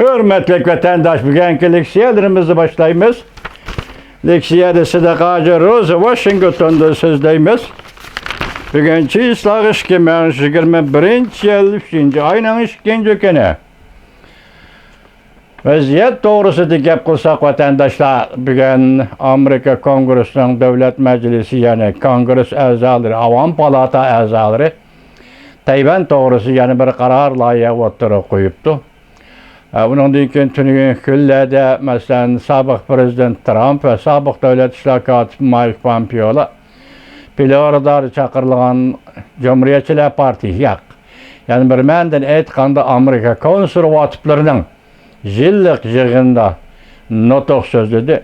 Hürmetli vatandaş, bugünkü leksiyalarımızı başlayımız. Leksiyada Sadaqacı Roza Washington'da sözleyimiz. Bugünkü ıslah 2021 yıl 3. ayının 2. günü. Vaziyet doğrusu gap qilsak vatandaşlar, bugün Amerika Kongresi'nin Devlet Meclisi yani Kongres a'zolari, Avam Palata a'zolari Tayvan doğrusu yani bir karar layığı o'ttirib qo'yibdi. Bundan keyin tungi kunlarda masalan sobiq prezident Trump ve sobiq davlat ishlar kotibi Mike Pompeo'lar Floridada chaqirilgan Cumhuriyetçiler Partisi yo'q. Yani bir menden aytganda Amerika konservativlarining yillik yig'inida nutq so'zladi.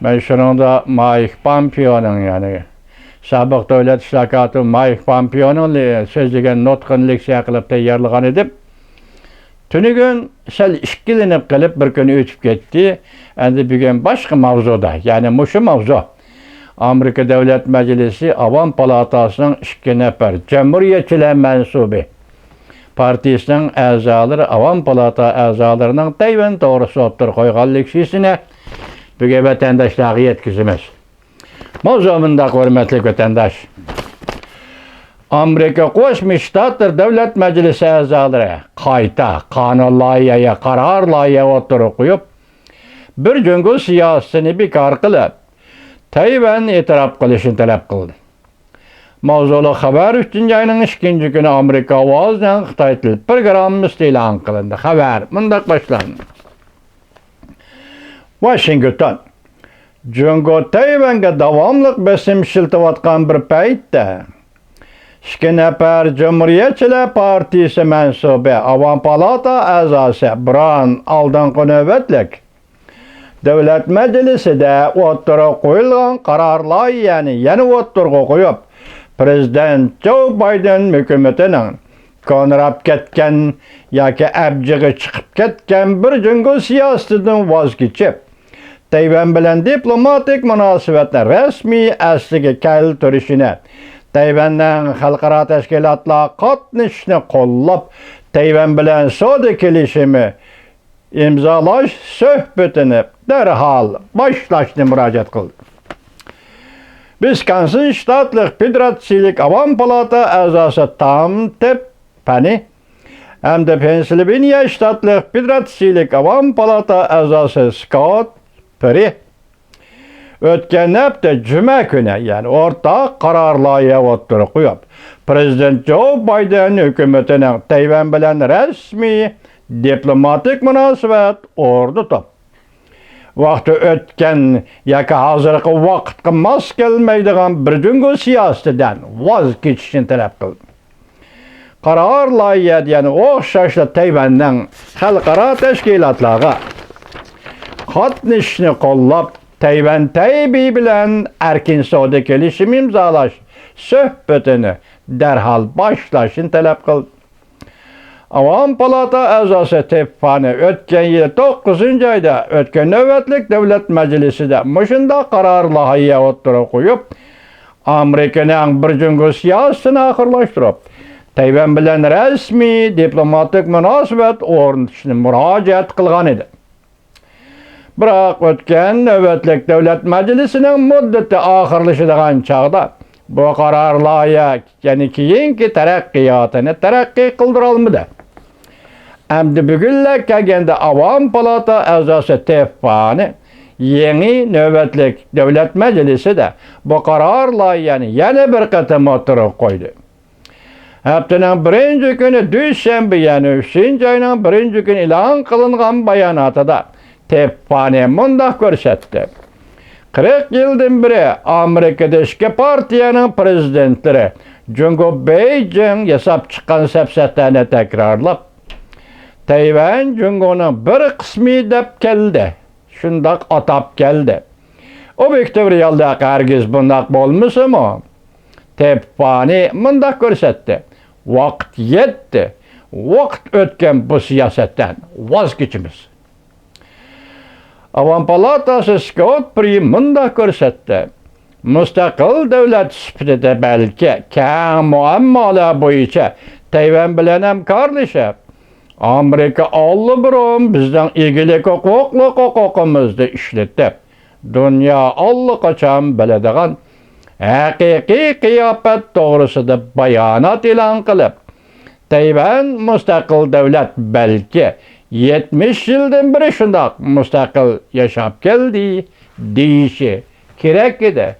Men shuningda Mike Pompeo'ning yani sobiq davlat ishlar kotibi Mike Pompeo'ning so'zlagan nutqini leksiya qilib tayyorlagan edim. Tünügün sel işkilenip kalıp bir gün ötüp gitti. Endi bugün başka mavzuda, yani muşu mavzu. Amerika Devlet Meclisi Avam Palatasının 2 nefer Cumhuriyetçiler mensubi partisinin a'zolari Avam Palata a'zolarining Tayvan doğrusu o'ttirib qo'ygan leksiyasini bugün vatandaşlarga yetkizimiz. Mavzu mundaq, hurmatli vatandaş. Amerika Qo'shma Shtatlar Davlat Majlisi a'zolari qayta qonun loyihaga qaror loyiha o'ttirib qo'yib, bir jungo siyosatini bekor qilib, Tayvan e'tirof qilishini talab qildi. Mavzuli xabar 3. ayning 2. kuni Amerika ovozidan Xitoy til programmasi e'lon qilindi. Xabar mundaq boshlandi. Washington jungo Tayvanga davomli bosim ishlatayotgan bir paytda 2 nefer Cumhuriyetçiler Partisi mensubi Avam Palata a'zosi biron oldingi navbatlik Davlat Meclisida o'ttirib qo'yilgan qaror loyihani yana o'ttirib qo'yib, Prezident Joe Biden hukumatining konrab ketgan yoki abjig'i chiqib ketgan bir jungo siyosatidan voz kechib, Tayvan bilan diplomatik munosabatni rasmiy asliga keltirishini, Tayvandan xalqaro tashkilotlar qatnashishni qo'llab, Tayvan bilan savdo kelishimi imzolash suhbatini darhol boshlashni murojaat qildi. Wisconsin shtatlik Federatsiyalik Avam Palata a'zosi Tom Tiffany hamda Pensilvaniya shtatlik Federatsiyalik Avam Palata a'zosi Scott Perry o'tgan hafta juma kuni yani o'rtaq qaror loyiha o'ttirib qo'yib, Prezident Joe Biden hukumatining Tayvan bilan rasmiy diplomatik munosabat o'rnatib, vaqti o'tgan yoki hozirgi vaqtga mos kelmaydigan bir jungo siyosatidan voz kechishni talab qildi. Qaror loyiha yani o'xshashli Tayvanning xalqaro tashkilotlarga qatnashishni qo'llab, Tayvan Taybey bilan erkin savdo kelishimi imzolash suhbatini darhol boshlashni talab qildi. Avam Palata a'zosi Tiffany o'tgan yil 9 oyda o'tgan navbatlik Davlat Majlisida mushunda qaror loyiha o'ttirib qo'yib, Amerikaning bir jungo siyosatini oxirlashtirib, Tayvan bilan rasmiy diplomatik munosabat o'rnatishni murojaat qilgan edi. Biroq o'tgan navbatlik Davlat Majlisining muddati oxirlashadigan chog'da bu qaror loyiha yani keyingi taraqqiyotini taraqqiy qildira olmadi. Endi bugunlar kelganda Avam Palata a'zosi Tiffany yangi navbatlik Davlat Majlisida bu qaror loyihani yana bir qatam o'ttirib qo'ydi. Haftaning 1. kuni dushanba yani 3. ayning 1. kuni e'lon qilingan bayonotida Tiffany mundaq ko'rsatdi. 40 yildan beri Amerikada 2 partiyaning prezidentlari Jungo Beijing yasab chiqqan safsatani takrorlab, Tayvan Jungoning bir qismi deb keldi. Shundoq atab keldi. Obyektiv realda qargiz bundaq bo'lmasa-mu? Tiffany mundaq ko'rsatdi. Vaqt yetdi. Vaqt o'tgan bu siyosatdan voz kechimiz. Avam Palatasi Scott Perry mundaq ko'rsatdi. Mustaqil davlat sifatida balki keng muammolar bo'yicha Tayvan bilan hamkorlashib, Amerika allıbırım bizden igilik hukukumuzni işletip, dünya allaqachon biladigan haqiqiy qiyofat to'g'risida bayonot e'lon qilib, Tayvan mustaqil davlat balki 70 yildan beri shundoq mustaqil yashab keldi deyishi kerak edi.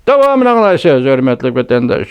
Davomini anglaysiz, hurmatli vatandosh.